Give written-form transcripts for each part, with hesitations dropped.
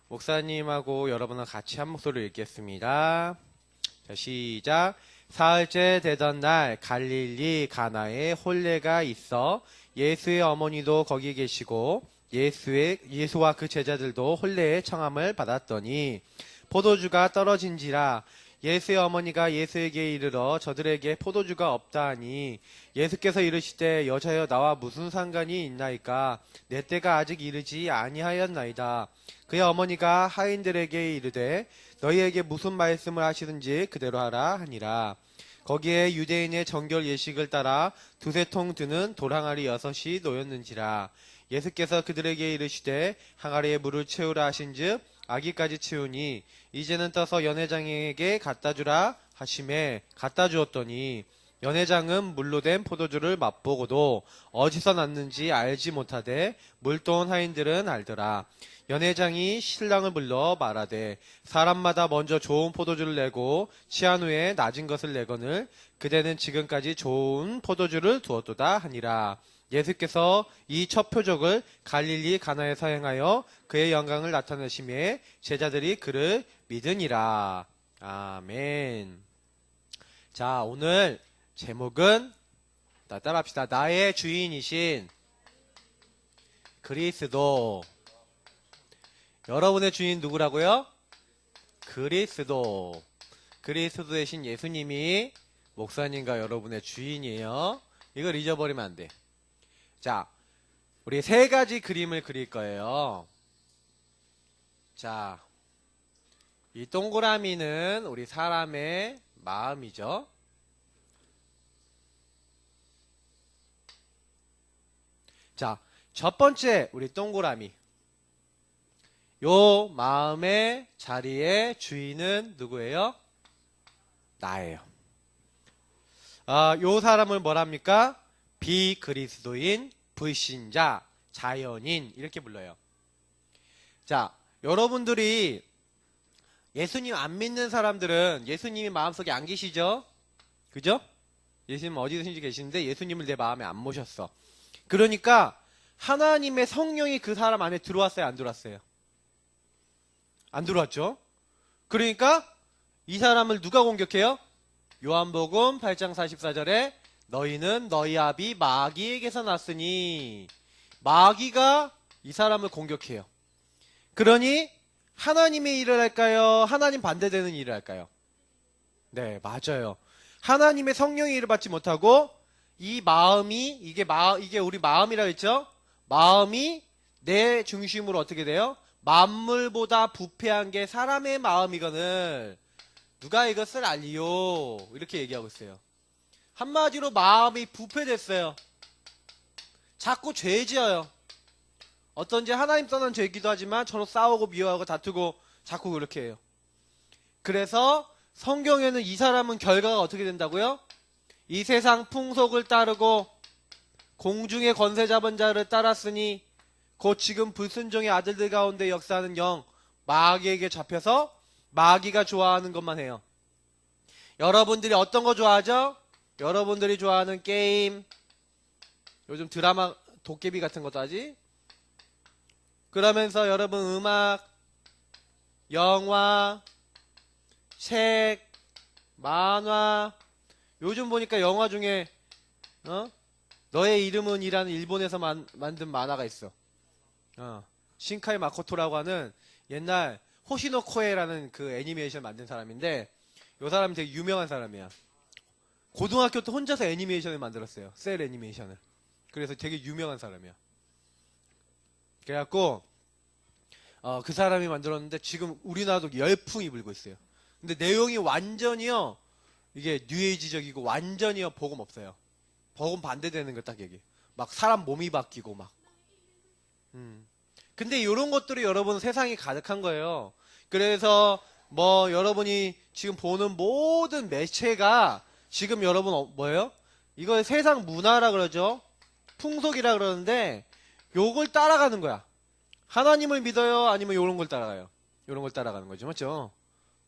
목사님하고 여러분은 같이 한 목소리를 읽겠습니다. 자, 시작. 사흘째 되던 날 갈릴리 가나에 혼례가 있어 예수의 어머니도 거기 계시고 예수와 그 제자들도 혼례의 청함을 받았더니 포도주가 떨어진지라 예수의 어머니가 예수에게 이르러 저들에게 포도주가 없다 하니 예수께서 이르시되 여자여 나와 무슨 상관이 있나이까 내 때가 아직 이르지 아니하였나이다. 그의 어머니가 하인들에게 이르되 너희에게 무슨 말씀을 하시든지 그대로 하라 하니라. 거기에 유대인의 정결 예식을 따라 두세 통 드는 돌항아리 6이 놓였는지라. 예수께서 그들에게 이르시되 항아리에 물을 채우라 하신즉 아기까지 채우니 이제는 떠서 연회장에게 갖다주라 하심에 갖다 주었더니 연회장은 물로 된 포도주를 맛보고도 어디서 났는지 알지 못하되 물도온 하인들은 알더라. 연회장이 신랑을 불러 말하되 사람마다 먼저 좋은 포도주를 내고 취한 후에 낮은 것을 내거늘 그대는 지금까지 좋은 포도주를 두었도다 하니라. 예수께서 이 첫 표적을 갈릴리 가나에서 행하여 그의 영광을 나타내심에 제자들이 그를 믿으니라. 아멘. 자, 오늘 제목은 따라합시다. 나의 주인이신 그리스도. 여러분의 주인 누구라고요? 그리스도. 그리스도 대신 예수님이 목사님과 여러분의 주인이에요. 이걸 잊어버리면 안 돼. 자, 우리 세 가지 그림을 그릴 거예요. 자, 이 동그라미는 우리 사람의 마음이죠. 자, 첫 번째 우리 동그라미. 요 마음의 자리의 주인은 누구예요? 나예요. 요 사람을 뭐랍니까? 비그리스도인, 불신자, 자연인 이렇게 불러요. 자, 여러분들이 예수님 안 믿는 사람들은 예수님이 마음속에 안 계시죠? 그죠? 예수님 어디든지 계시는데 예수님을 내 마음에 안 모셨어. 그러니까 하나님의 성령이 그 사람 안에 들어왔어요? 안 들어왔어요? 안 들어왔죠? 그러니까 이 사람을 누가 공격해요? 요한복음 8장 44절에 너희는 너희 아비 마귀에게서 났으니 마귀가 이 사람을 공격해요. 그러니 하나님의 일을 할까요? 하나님 반대되는 일을 할까요? 네, 맞아요. 하나님의 성령의 일을 받지 못하고 이 마음이 이게 우리 마음이라고 했죠? 마음이 내 중심으로 어떻게 돼요? 만물보다 부패한 게 사람의 마음이거늘 누가 이것을 알리요? 이렇게 얘기하고 있어요. 한마디로 마음이 부패됐어요. 자꾸 죄 지어요. 어떤지 하나님 떠난 죄이기도 하지만 서로 싸우고 미워하고 다투고 자꾸 그렇게 해요. 그래서 성경에는 이 사람은 결과가 어떻게 된다고요? 이 세상 풍속을 따르고 공중의 권세 잡은 자를 따랐으니 곧 지금 불순종의 아들들 가운데 역사하는 영 마귀에게 잡혀서 마귀가 좋아하는 것만 해요. 여러분들이 어떤 거 좋아하죠? 여러분들이 좋아하는 게임, 요즘 드라마 도깨비 같은 것도 하지? 그러면서 여러분 음악, 영화, 책, 만화, 요즘 보니까 영화 중에 너의 이름은 이라는 일본에서 만든 만화가 있어. 신카이 마코토라고 하는 옛날 호시노 코에라는 그 애니메이션 만든 사람인데 이 사람이 되게 유명한 사람이야. 고등학교 때 혼자서 애니메이션을 만들었어요. 셀 애니메이션을. 그래서 되게 유명한 사람이야. 그래갖고 그 사람이 만들었는데 지금 우리나라도 열풍이 불고 있어요. 근데 내용이 완전히요 이게 뉴에이지적이고 완전히요 복음 없어요. 복음 반대되는 거 딱 얘기. 막 사람 몸이 바뀌고 막. 근데 이런 것들이 여러분 세상이 가득한 거예요. 그래서 뭐 여러분이 지금 보는 모든 매체가 지금 여러분 뭐예요? 이거 세상 문화라 그러죠. 풍속이라 그러는데 요걸 따라가는 거야. 하나님을 믿어요? 아니면 요런 걸 따라가요? 요런 걸 따라가는 거죠. 맞죠?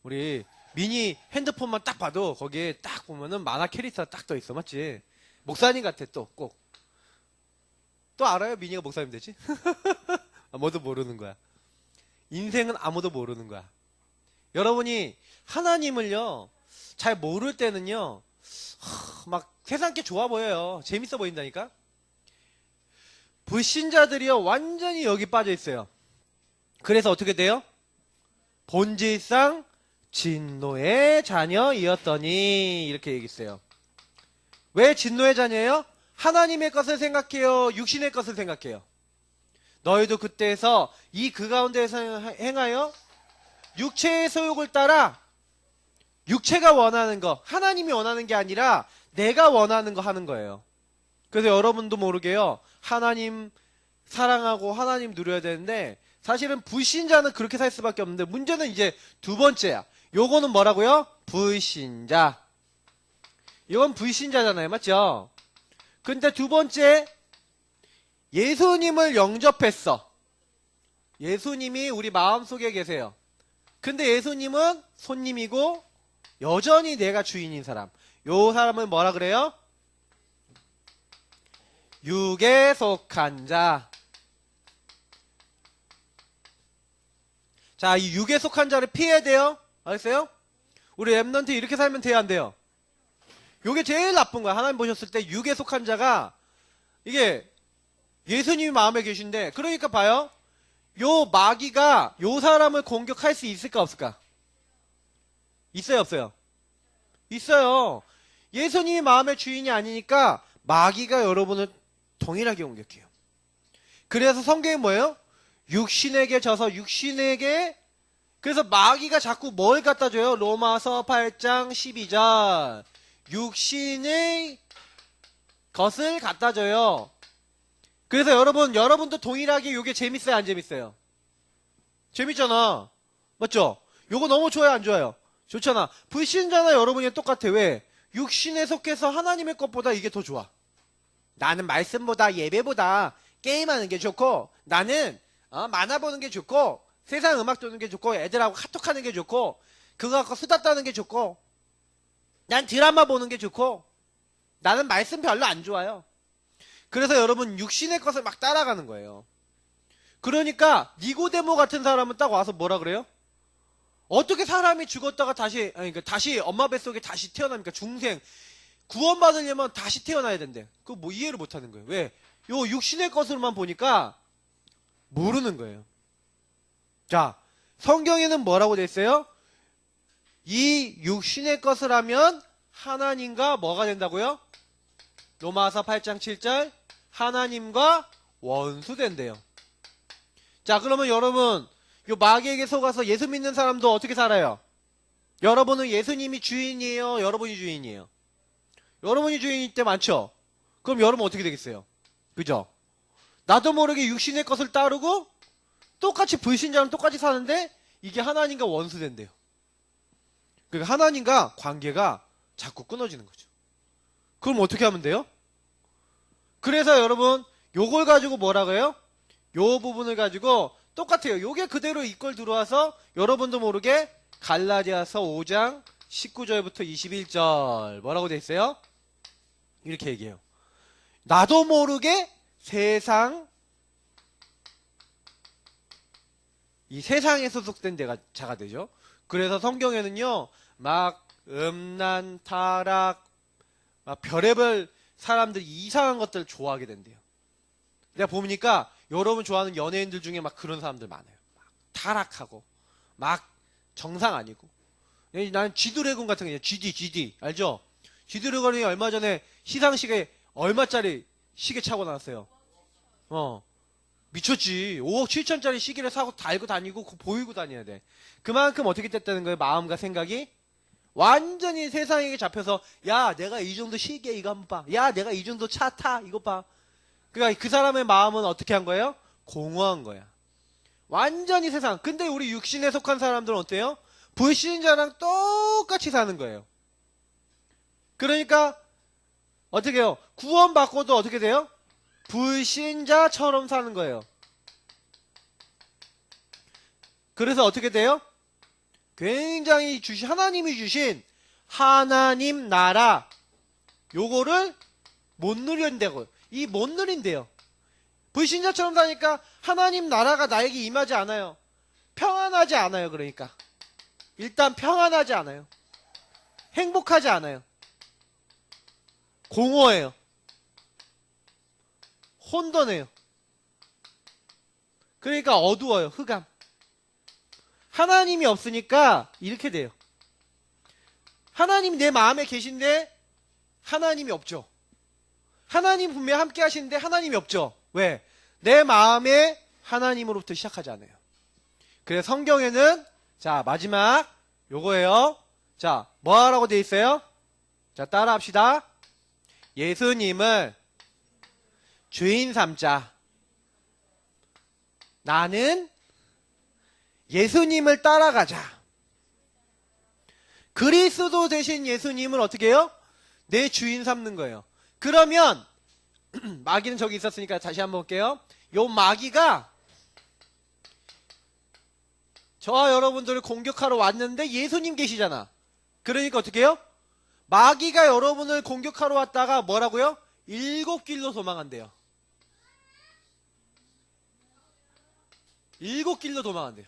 우리 미니 핸드폰만 딱 봐도 거기에 딱 보면은 만화 캐릭터가 딱 떠 있어. 맞지? 목사님 같아 또 꼭. 또 알아요? 미니가 목사님 되지? 뭐도 모르는 거야. 인생은 아무도 모르는 거야. 여러분이 하나님을요, 잘 모를 때는요, 막 세상 게 좋아 보여요. 재밌어 보인다니까? 불신자들이요, 완전히 여기 빠져 있어요. 그래서 어떻게 돼요? 본질상 진노의 자녀이었더니, 이렇게 얘기했어요. 왜 진노의 자녀예요? 하나님의 것을 생각해요? 육신의 것을 생각해요? 너희도 그때에서 그 가운데에서 행하여 육체의 소욕을 따라 육체가 원하는 거, 하나님이 원하는 게 아니라 내가 원하는 거 하는 거예요. 그래서 여러분도 모르게요, 하나님 사랑하고 하나님 누려야 되는데 사실은 불신자는 그렇게 살 수밖에 없는데 문제는 이제 두 번째야. 요거는 뭐라고요? 불신자. 이건 불신자잖아요. 맞죠? 근데 두 번째, 예수님을 영접했어. 예수님이 우리 마음속에 계세요. 근데 예수님은 손님이고 여전히 내가 주인인 사람. 요 사람을 뭐라 그래요? 육에 속한 자. 자, 이 육에 속한 자를 피해야 돼요. 알겠어요? 우리 랩런트 이렇게 살면 돼요, 안 돼요? 요게 제일 나쁜 거야. 하나님 보셨을 때 육에 속한 자가, 이게 예수님이 마음에 계신데, 그러니까 봐요. 요 마귀가 요 사람을 공격할 수 있을까 없을까? 있어요, 없어요? 있어요. 예수님이 마음의 주인이 아니니까 마귀가 여러분을 동일하게 공격해요. 그래서 성경이 뭐예요? 육신에게 져서 육신에게, 그래서 마귀가 자꾸 뭘 갖다 줘요? 로마서 8장 12절. 육신의 것을 갖다 줘요. 그래서 여러분도 동일하게 요게 재밌어요, 안 재밌어요? 재밌잖아. 맞죠? 요거 너무 좋아요, 안 좋아요? 좋잖아. 불신자나 여러분이 똑같아. 왜? 육신에 속해서 하나님의 것보다 이게 더 좋아. 나는 말씀보다 예배보다 게임하는 게 좋고, 나는 만화 보는 게 좋고, 세상 음악 듣는 게 좋고, 애들하고 카톡하는 게 좋고, 그거 갖고 수다 떠는 게 좋고, 난 드라마 보는 게 좋고, 나는 말씀 별로 안 좋아요. 그래서 여러분 육신의 것을 막 따라가는 거예요. 그러니까 니고데모 같은 사람은 딱 와서 뭐라 그래요? 어떻게 사람이 죽었다가 다시 엄마 뱃속에 다시 태어납니까? 중생 구원받으려면 다시 태어나야 된대. 그거 뭐 이해를 못하는 거예요. 왜? 요 육신의 것으로만 보니까 모르는 거예요. 자, 성경에는 뭐라고 돼 있어요? 이 육신의 것을 하면 하나님과 뭐가 된다고요? 로마서 8장 7절, 하나님과 원수된대요. 자, 그러면 여러분, 요 마귀에게 속아서 예수 믿는 사람도 어떻게 살아요? 여러분은 예수님이 주인이에요? 여러분이 주인이에요? 여러분이 주인일 때 많죠? 그럼 여러분 어떻게 되겠어요? 그죠? 나도 모르게 육신의 것을 따르고 똑같이 불신자랑 똑같이 사는데 이게 하나님과 원수된대요. 그러니까 하나님과 관계가 자꾸 끊어지는 거죠. 그럼 어떻게 하면 돼요? 그래서 여러분 요걸 가지고 뭐라고 해요? 요 부분을 가지고 똑같아요. 요게 그대로 이걸 들어와서 여러분도 모르게 갈라디아서 5장 19절부터 21절 뭐라고 돼 있어요? 이렇게 얘기해요. 나도 모르게 이 세상에 소속된 자가 되죠. 그래서 성경에는요, 막 음란, 타락, 막 별의별 사람들이 이상한 것들을 좋아하게 된대요. 내가 보니까 여러분 좋아하는 연예인들 중에 막 그런 사람들 많아요. 막 타락하고, 막 정상 아니고. 난 G드래곤 같은 거, GD 알죠? G드래곤이 얼마 전에 시상식에 얼마짜리 시계 차고 나왔어요. 미쳤지. 5억 7천짜리 시계를 사고 달고 다니고 보이고 다녀야 돼. 그만큼 어떻게 됐다는 거예요? 마음과 생각이 완전히 세상에게 잡혀서, 야, 내가 이 정도 시계 이거 한번 봐. 야, 내가 이 정도 차 타 이거 봐. 그러니까 그 사람의 마음은 어떻게 한 거예요? 공허한 거야. 완전히 세상. 근데 우리 육신에 속한 사람들은 어때요? 불신자랑 똑같이 사는 거예요. 그러니까 어떻게 해요? 구원받고도 어떻게 돼요? 불신자처럼 사는 거예요. 그래서 어떻게 돼요? 굉장히 하나님이 주신 하나님 나라 요거를 못 누린다고요. 이 못 누린대요. 불신자처럼 사니까 하나님 나라가 나에게 임하지 않아요. 평안하지 않아요. 그러니까 일단 평안하지 않아요. 행복하지 않아요. 공허해요. 혼돈해요. 그러니까 어두워요. 흑암. 하나님이 없으니까 이렇게 돼요. 하나님이 내 마음에 계신데 하나님이 없죠. 하나님 분명히 함께 하시는데 하나님이 없죠. 왜? 내 마음에 하나님으로부터 시작하지 않아요. 그래서 성경에는 자 마지막 요거예요. 자 뭐하라고 돼 있어요? 자 따라 합시다. 예수님을 주인 삼자. 나는 예수님을 따라가자. 그리스도 대신 예수님을 어떻게 해요? 내 주인 삼는 거예요. 그러면 마귀는 저기 있었으니까 다시 한번 볼게요. 요 마귀가 저와 여러분들을 공격하러 왔는데 예수님 계시잖아. 그러니까 어떻게 해요? 마귀가 여러분을 공격하러 왔다가 뭐라고요? 7길로 도망한대요. 7길로 도망한대요.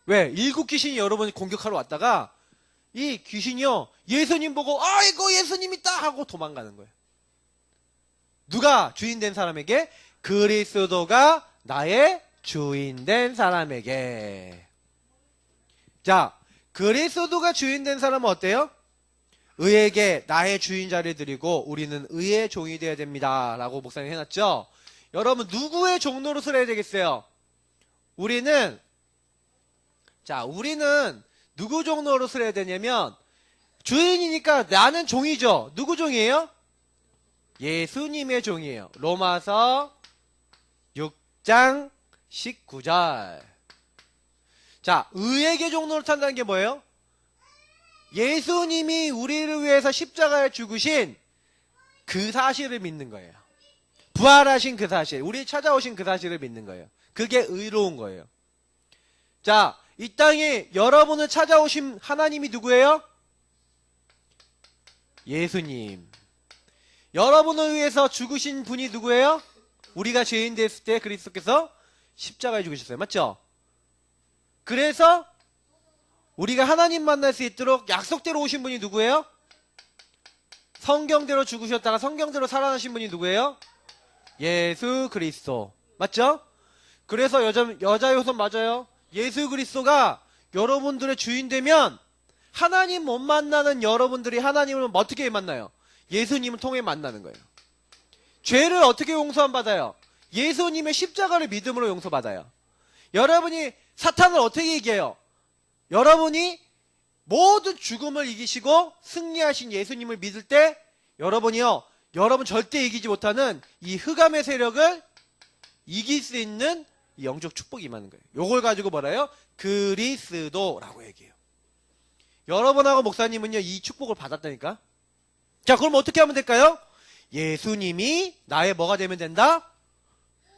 왜? 7귀신이 여러분을 공격하러 왔다가 이 귀신이요 예수님 보고 아이고 예수님 있다 하고 도망가는 거예요. 누가 주인 된 사람에게? 그리스도가 나의 주인 된 사람에게. 자, 그리스도가 주인 된 사람은 어때요? 의에게 나의 주인 자리를 드리고 우리는 의의 종이 되어야 됩니다 라고 목사님 해놨죠. 여러분 누구의 종노릇을 해야 되겠어요? 우리는 누구 종노릇을 해야 되냐면 주인이니까 나는 종이죠. 누구 종이에요? 예수님의 종이에요. 로마서 6장 19절. 자, 의에게 종노릇 한다는 게 뭐예요? 예수님이 우리를 위해서 십자가에 죽으신 그 사실을 믿는 거예요. 부활하신 그 사실, 우리 찾아오신 그 사실을 믿는 거예요. 그게 의로운 거예요. 자, 이 땅에 여러분을 찾아오신 하나님이 누구예요? 예수님. 여러분을 위해서 죽으신 분이 누구예요? 우리가 죄인 됐을 때 그리스도께서 십자가에 죽으셨어요. 맞죠? 그래서 우리가 하나님 만날 수 있도록 약속대로 오신 분이 누구예요? 성경대로 죽으셨다가 성경대로 살아나신 분이 누구예요? 예수 그리스도. 맞죠? 그래서 여자 요선 맞아요. 예수 그리스도가 여러분들의 주인 되면 하나님 못 만나는 여러분들이 하나님을 어떻게 만나요? 예수님을 통해 만나는 거예요. 죄를 어떻게 용서받아요? 예수님의 십자가를 믿음으로 용서받아요. 여러분이 사탄을 어떻게 이겨요? 여러분이 모든 죽음을 이기시고 승리하신 예수님을 믿을 때 여러분이요, 여러분 절대 이기지 못하는 이 흑암의 세력을 이길 수 있는 이 영적 축복이 임하는 거예요. 요걸 가지고 뭐라요? 그리스도라고 얘기해요. 여러분하고 목사님은요 이 축복을 받았다니까. 자, 그럼 어떻게 하면 될까요? 예수님이 나의 뭐가 되면 된다?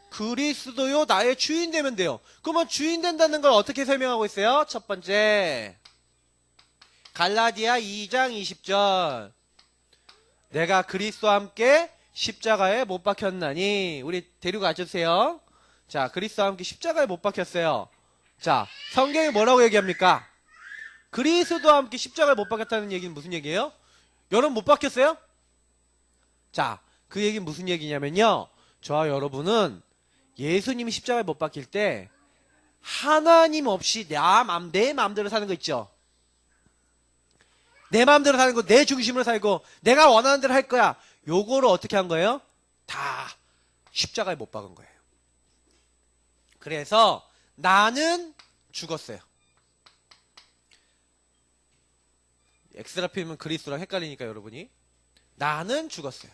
그리스도요 나의 주인 되면 돼요. 그러면 주인 된다는 걸 어떻게 설명하고 있어요? 첫 번째 갈라디아 2장 20절. 내가 그리스도와 함께 십자가에 못 박혔나니. 우리 데리고 가주세요. 자, 그리스도와 함께 십자가에 못 박혔어요. 자, 성경이 뭐라고 얘기합니까? 그리스도와 함께 십자가에 못 박혔다는 얘기는 무슨 얘기예요? 여러분 못 박혔어요? 자, 그 얘기는 무슨 얘기냐면요, 저와 여러분은 예수님이 십자가에 못 박힐 때 하나님 없이 내 마음대로 사는 거 있죠. 내 마음대로 사는 거, 내 중심으로 살고 내가 원하는 대로 할 거야. 요거를 어떻게 한 거예요? 다 십자가에 못 박은 거예요. 그래서 나는 죽었어요. 엑스라 필면 그리스도랑 헷갈리니까 여러분이. 나는 죽었어요.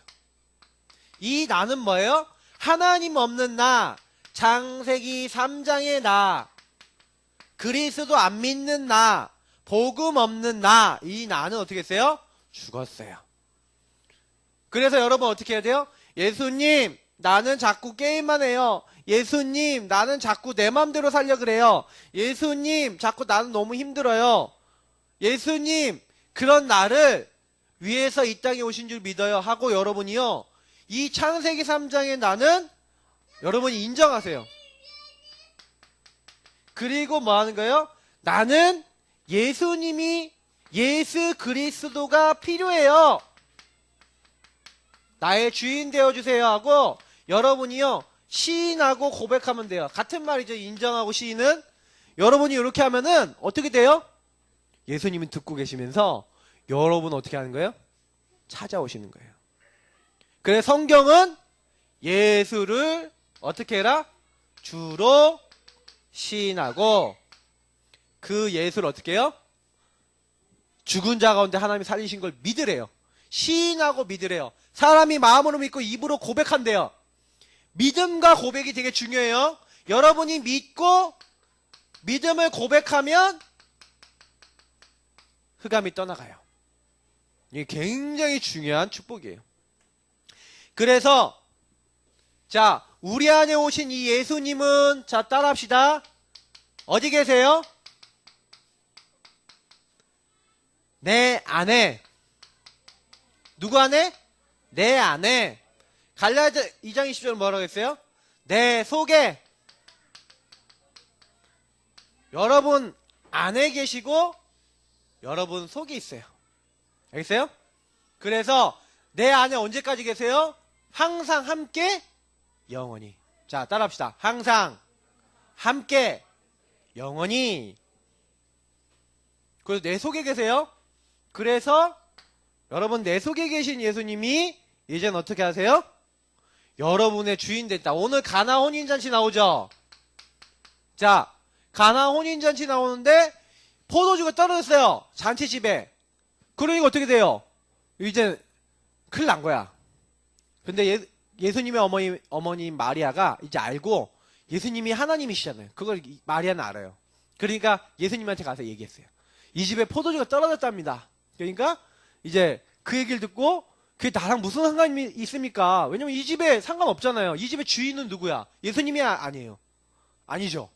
이 나는 뭐예요? 하나님 없는 나, 창세기 3장의 나, 그리스도 안 믿는 나, 복음 없는 나, 이 나는 어떻게 했어요? 죽었어요. 그래서 여러분 어떻게 해야 돼요? 예수님, 나는 자꾸 게임만 해요. 예수님, 나는 자꾸 내 맘대로 살려 그래요. 예수님, 자꾸 나는 너무 힘들어요. 예수님, 그런 나를 위해서 이 땅에 오신 줄 믿어요 하고 여러분이요, 이 창세기 3장의 나는 여러분이 인정하세요. 그리고 뭐 하는 거예요? 나는 예수님이 예수 그리스도가 필요해요. 나의 주인 되어주세요 하고 여러분이요 시인하고 고백하면 돼요. 같은 말이죠. 인정하고 시인은. 여러분이 이렇게 하면은 어떻게 돼요? 예수님은 듣고 계시면서 여러분 어떻게 하는 거예요? 찾아오시는 거예요. 그래서 성경은 예수를 어떻게 해라? 주로 시인하고 그 예수를 어떻게 해요? 죽은 자 가운데 하나님이 살리신 걸 믿으래요. 시인하고 믿으래요. 사람이 마음으로 믿고 입으로 고백한대요. 믿음과 고백이 되게 중요해요. 여러분이 믿고 믿음을 고백하면 흑암이 떠나가요. 이게 굉장히 중요한 축복이에요. 그래서 자 우리 안에 오신 이 예수님은 자 따라합시다. 어디 계세요? 내 안에. 누구 안에? 내 안에. 갈라디아 2장 20절 뭐라고 했어요? 내 속에. 여러분 안에 계시고 여러분 속에 있어요. 알겠어요? 그래서 내 안에 언제까지 계세요? 항상 함께 영원히. 자 따라합시다. 항상 함께 영원히. 그래서 내 속에 계세요. 그래서 여러분 내 속에 계신 예수님이 이제는 어떻게 하세요? 여러분의 주인 됐다. 오늘 가나 혼인잔치 나오죠? 자 가나 혼인잔치 나오는데 포도주가 떨어졌어요. 잔치집에. 그러니까 어떻게 돼요? 이제 큰일 난 거야. 근데 예수님의 어머니 마리아가 이제 알고 예수님이 하나님이시잖아요. 그걸 마리아는 알아요. 그러니까 예수님한테 가서 얘기했어요. 이 집에 포도주가 떨어졌답니다. 그러니까 이제 그 얘기를 듣고 그게 나랑 무슨 상관이 있습니까? 왜냐면 이 집에 상관없잖아요. 이 집의 주인은 누구야? 예수님이 아니에요. 아니죠.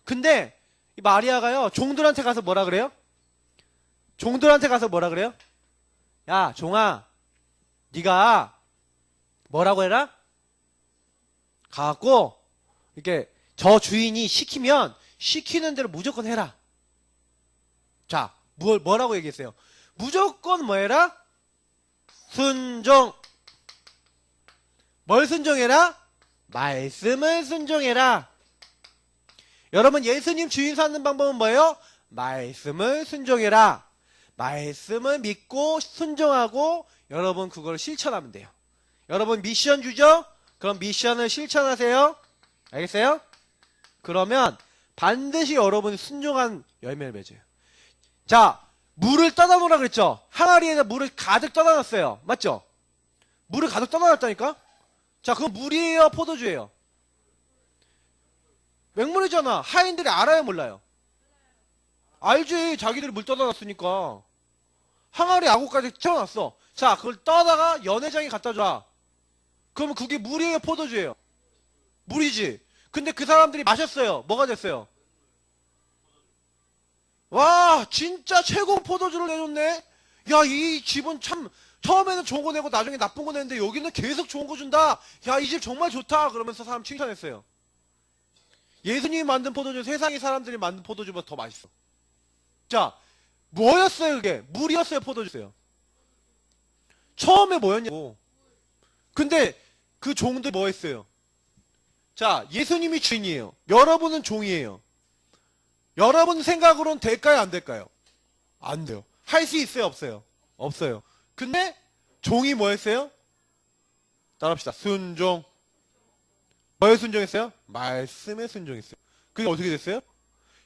근데 이 마리아가요 종들한테 가서 뭐라 그래요? 종들한테 가서 뭐라 그래요? 야 종아 네가 뭐라고 해라? 가갖고 이렇게 저 주인이 시키면 시키는 대로 무조건 해라. 자 뭐라고 얘기했어요? 무조건 뭐 해라? 순종. 뭘 순종해라? 말씀을 순종해라. 여러분 예수님 주인 사는 방법은 뭐예요? 말씀을 순종해라. 말씀을 믿고 순종하고 여러분 그걸 실천하면 돼요. 여러분 미션 주죠? 그럼 미션을 실천하세요. 알겠어요? 그러면 반드시 여러분이 순종한 열매를 맺어요. 자 물을 떠다 놓으라 그랬죠? 항아리에다 물을 가득 떠다 놨어요. 맞죠? 물을 가득 떠다 놨다니까? 자 그건 물이에요? 포도주예요? 맹물이잖아. 하인들이 알아요 몰라요? 알지. 자기들이 물 떠다 놨으니까. 항아리 아구까지 채워놨어. 자 그걸 떠다가 연회장에 갖다 줘. 그러면 그게 물이에요? 포도주예요? 물이지. 근데 그 사람들이 마셨어요. 뭐가 됐어요? 와 진짜 최고 포도주를 내줬네. 야 이 집은 참 처음에는 좋은 거 내고 나중에 나쁜 거 내는데 여기는 계속 좋은 거 준다. 야 이 집 정말 좋다. 그러면서 사람 칭찬했어요. 예수님이 만든 포도주 세상의 사람들이 만든 포도주보다 더 맛있어. 자 뭐였어요 그게? 물이었어요 포도주였어요? 처음에 뭐였냐고. 근데 그 종들 뭐 했어요? 자 예수님이 주인이에요. 여러분은 종이에요. 여러분 생각으로는 될까요 안 될까요? 안 돼요. 할 수 있어요 없어요? 없어요. 근데 종이 뭐 했어요? 따라합시다. 순종. 뭐에 순종했어요? 말씀에 순종했어요. 그게 어떻게 됐어요?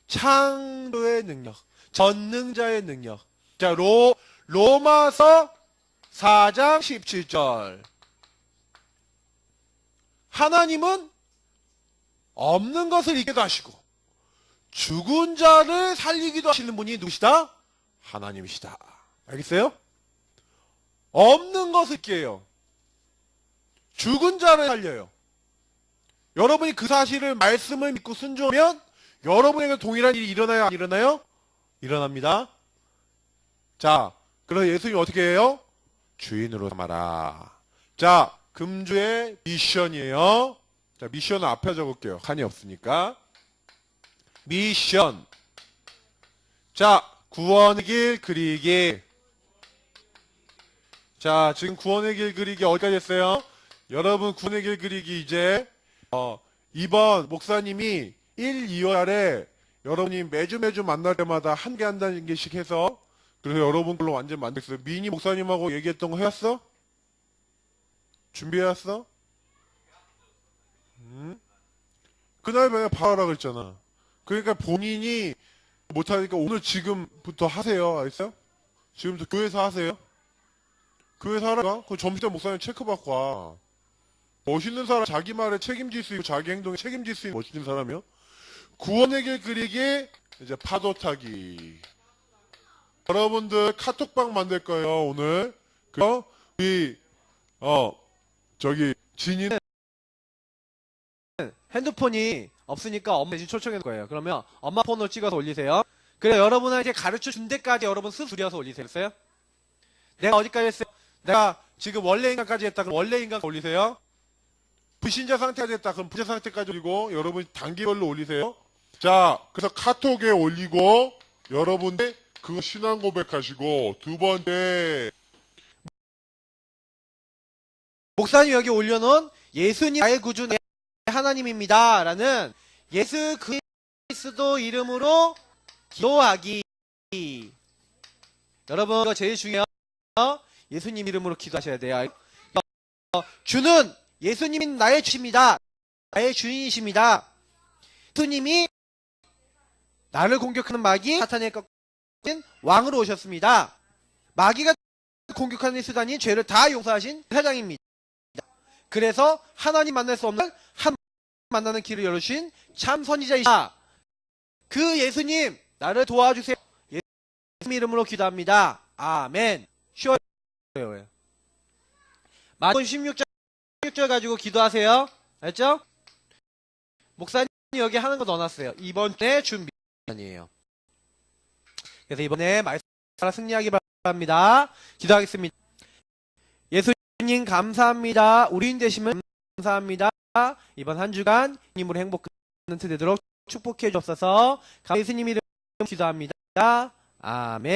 창조의 능력, 전능자의 능력. 자 로마서 4장 17절. 하나님은 없는 것을 있게도 하시고 죽은 자를 살리기도 하시는 분이 누구시다? 하나님이시다. 알겠어요? 없는 것을 있게 해요. 죽은 자를 살려요. 여러분이 그 사실을 말씀을 믿고 순종하면 여러분에게 동일한 일이 일어나요? 안 일어나요? 일어납니다. 자, 그래서 예수님이 어떻게 해요? 주인으로 삼아라. 자, 금주의 미션이에요. 자, 미션은 앞에 적을게요. 칸이 없으니까. 미션. 자, 구원의 길 그리기. 자, 지금 구원의 길 그리기 어디까지 했어요? 여러분 구원의 길 그리기 이제 2번 목사님이 1, 2월에 여러분이 매주 만날 때마다 한 개 한다는 개씩 해서 그래서 여러분 걸로 완전 만들었어요. 미니 목사님하고 얘기했던 거 해왔어? 준비해왔어? 그날 내가 봐라 그랬잖아. 그러니까 본인이 못하니까 오늘 지금부터 하세요. 알겠어요? 지금부터 교회에서 하세요. 교회에서 하라니까? 그 점심 목사님 체크받고 와. 멋있는 사람, 자기 말에 책임질 수 있고 자기 행동에 책임질 수 있는 멋있는 사람이요. 구원의 길 그리기, 이제 파도 타기. 여러분들 카톡방 만들 거예요, 오늘. 그래서 우리 진이는 핸드폰이 없으니까 엄마 대신 초청할 거예요. 그러면 엄마 폰으로 찍어서 올리세요. 그래 여러분한테 가르쳐 준 데까지 여러분 스스로 줄여서 올리세요. 됐어요? 내가 어디까지 했어요? 내가 지금 원래 인간까지 했다. 그럼 원래 인간 올리세요. 불신자 상태가 됐다. 그럼 불신자 상태까지 올리고 여러분 단계별로 올리세요. 자, 그래서 카톡에 올리고 여러분들 그거 신앙 고백하시고 두 번째 목사님 여기 올려놓은 예수님 나의 구주 내 하나님입니다. 라는 예수 그리스도 이름으로 기도하기. 여러분 이거 제일 중요해요. 예수님 이름으로 기도하셔야 돼요. 주는 예수님이 나의 주입니다. 나의 주인이십니다. 예수님이 나를 공격하는 마귀 사탄의 꺾인 왕으로 오셨습니다. 마귀가 공격하는 수단인 죄를 다 용서하신 사장입니다. 그래서 하나님 만날 수 없는 한 만나는 길을 열어주신 참 선지자이시다. 그 예수님 나를 도와주세요. 예수님 이름으로 기도합니다. 아멘. 쉬워요. 마태복음 16절 가지고 기도하세요. 알죠? 목사님 여기 하는 거 넣어놨어요. 이번 때 준비 아니에요. 그래서 이번에 말씀 따라 승리하기 바랍니다. 기도하겠습니다. 예수님 감사합니다. 우리인 되시면 감사합니다. 이번 한 주간 님으로 행복한 되도록 축복해 주옵소서. 예수님 이름 기도합니다. 아멘.